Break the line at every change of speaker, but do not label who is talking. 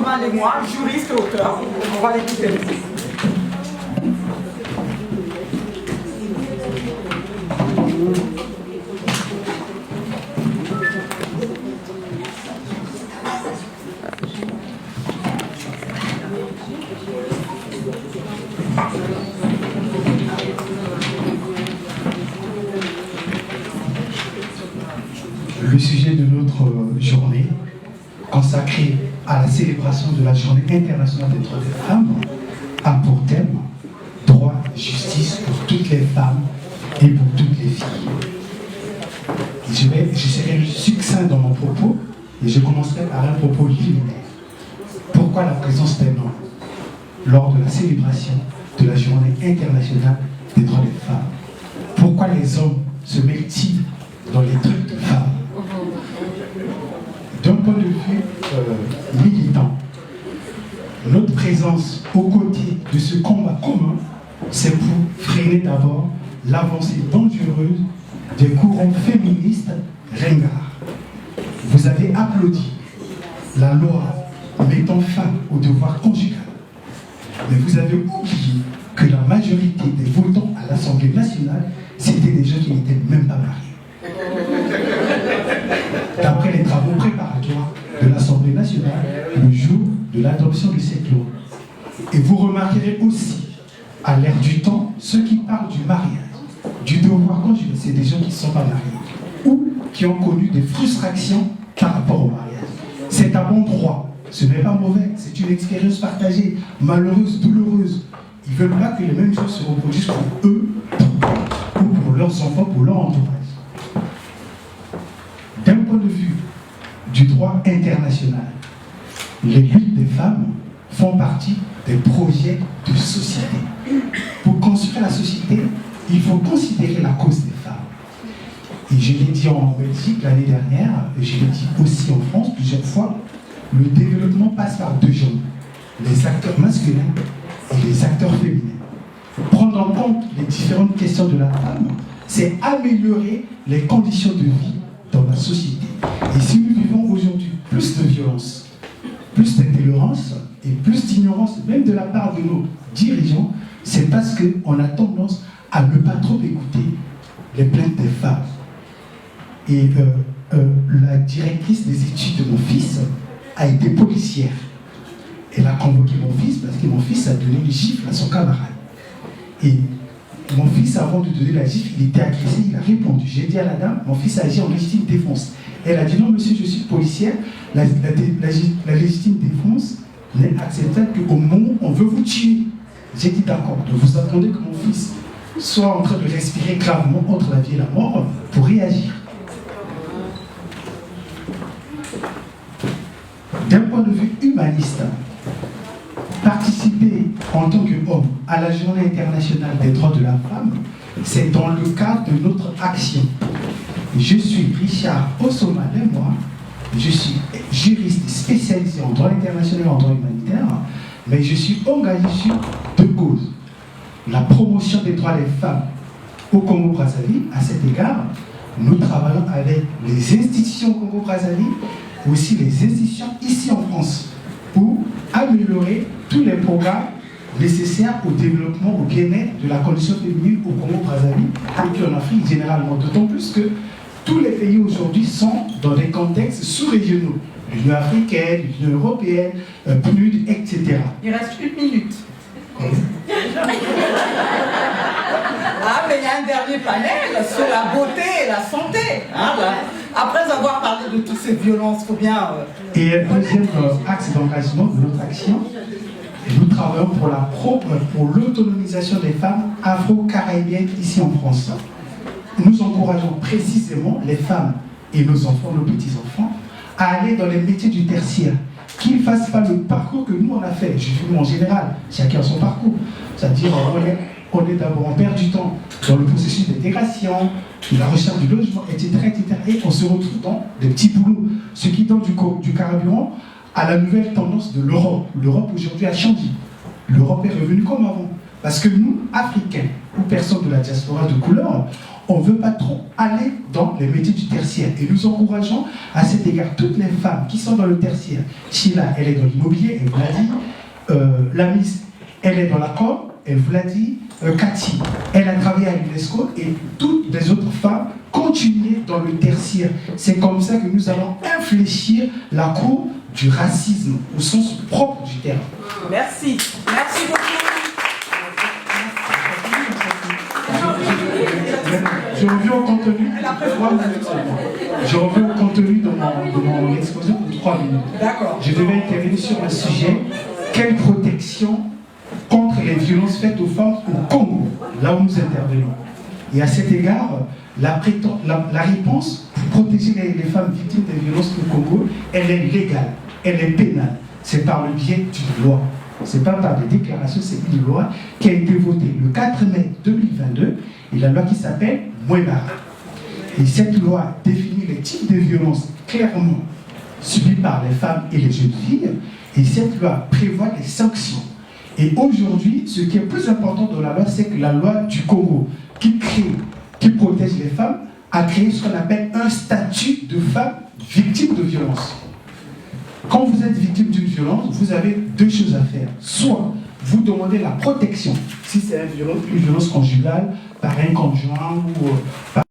Ossoman et moi, juriste et auteur. On va l'écouter.
Le sujet de notre journée, consacrée à la célébration de la Journée internationale des droits des femmes, a pour thème « Droit et justice pour toutes les femmes et pour toutes les filles ». Je serai succinct dans mon propos et je commencerai par un propos liminaire. Pourquoi la présence d'un homme lors de la célébration de la Journée internationale des droits des femmes? Pourquoi les hommes se mêlent-ils dans les trucs de femmes? D'un point de vue militant, notre présence aux côtés de ce combat commun, c'est pour freiner d'abord l'avancée dangereuse des courants féministes ringards. Vous avez applaudi la loi mettant fin au devoir conjugal, mais vous avez oublié que la majorité des votants à l'Assemblée nationale, c'était des gens qui n'étaient même pas mariés. D'après les travaux préparatoires de l'Assemblée nationale, le jour de l'adoption de cette loi. Et vous remarquerez aussi, à l'ère du temps, ceux qui parlent du mariage, du devoir conjugal, c'est des gens qui ne sont pas mariés ou qui ont connu des frustrations par rapport au mariage. C'est un bon droit, ce n'est pas mauvais, c'est une expérience partagée, malheureuse, douloureuse. Ils ne veulent pas que les mêmes choses se reproduisent pour eux ou pour leurs enfants, pour leur entourage. D'un point de vue du droit international, les luttes des femmes font partie des projets de société. Pour construire la société, il faut considérer la cause des femmes. Et je l'ai dit en Belgique l'année dernière, et je l'ai dit aussi en France plusieurs fois, le développement passe par deux genres, les acteurs masculins et les acteurs féminins. Prendre en compte les différentes questions de la femme, c'est améliorer les conditions de vie dans la société. Et si nous vivons aujourd'hui plus de violence, plus d'intolérance et plus d'ignorance, même de la part de nos dirigeants, c'est parce qu'on a tendance à ne pas trop écouter les plaintes des femmes. Et la directrice des études de mon fils a été policière. Elle a convoqué mon fils parce que mon fils a donné une gifle à son camarade. Et mon fils, avant de donner la gifle, il était agressé, il a répondu. J'ai dit à la dame, mon fils a agi en légitime défense. Elle a dit non, monsieur, je suis policière, la légitime défense n'est acceptable qu'au moment où on veut vous tuer. J'ai dit d'accord, donc vous attendez que mon fils soit en train de respirer gravement entre la vie et la mort pour réagir. D'un point de vue humaniste, participer en tant qu'homme à la Journée internationale des droits de la femme, c'est dans le cadre de notre action. Je suis Richard Ossoman et moi, je suis juriste spécialisé en droit international et en droit humanitaire, mais je suis engagé sur deux causes. La promotion des droits des femmes au Congo-Brazzaville. À cet égard, nous travaillons avec les institutions Congo-Brazzaville, aussi les institutions ici en France, pour améliorer tous les programmes nécessaires au développement, au bien-être de la condition féminine au Congo-Brazzaville et puis en Afrique généralement. D'autant plus que tous les pays aujourd'hui sont dans des contextes sous-régionaux. L'Union africaine, l'Union européenne, PNUD, etc.
Il reste 1 minute. Ah, mais il y a un dernier panel sur la beauté et la santé. Hein, là. Après avoir parlé de toutes ces violences, il faut bien...
Et deuxième axe d'engagement de notre action, nous travaillons pour l'autonomisation des femmes afro-caribéennes ici en France. Nous encourageons précisément les femmes et nos enfants, nos petits-enfants, à aller dans les métiers du tertiaire, qu'ils ne fassent pas le parcours que nous on a fait. Je dis en général, chacun a son parcours. C'est-à-dire, on est d'abord, on perd du temps dans le processus d'intégration, de la recherche du logement, etc., etc. Et on se retrouve dans des petits boulots, ce qui donne du carburant à la nouvelle tendance de l'Europe. L'Europe aujourd'hui a changé. L'Europe est revenue comme avant. Parce que nous, Africains, ou personnes de la diaspora de couleur, on ne veut pas trop aller dans les métiers du tertiaire. Et nous encourageons à cet égard toutes les femmes qui sont dans le tertiaire. Sheila, elle est dans l'immobilier, elle vous l'a dit. La Miss, elle est dans la com, elle vous l'a dit. Cathy, elle a travaillé à l'UNESCO et toutes les autres femmes continuent dans le tertiaire. C'est comme ça que nous allons infléchir la cour du racisme au sens propre du terme.
Merci. Merci beaucoup.
Je reviens au contenu. Je reviens au contenu de mon exposé pour 3 minutes.
D'accord.
Je devais intervenir sur le sujet quelle protection contre les violences faites aux femmes au Congo, là où nous intervenons. Et à cet égard, la réponse pour protéger les femmes victimes des violences au Congo, elle est légale, elle est pénale. C'est par le biais d'une loi. Ce n'est pas par des déclarations, c'est une loi qui a été votée le 4 mai 2022, et la loi qui s'appelle Mouébara. Et cette loi définit les types de violences clairement subies par les femmes et les jeunes filles, et cette loi prévoit des sanctions. Et aujourd'hui, ce qui est plus important dans la loi, c'est que la loi du Congo, qui protège les femmes, a créé ce qu'on appelle un statut de femme victime de violence. Quand vous êtes victime d'une violence, vous avez 2 choses à faire. Soit vous demandez la protection, si c'est une violence conjugale, par un conjoint ou par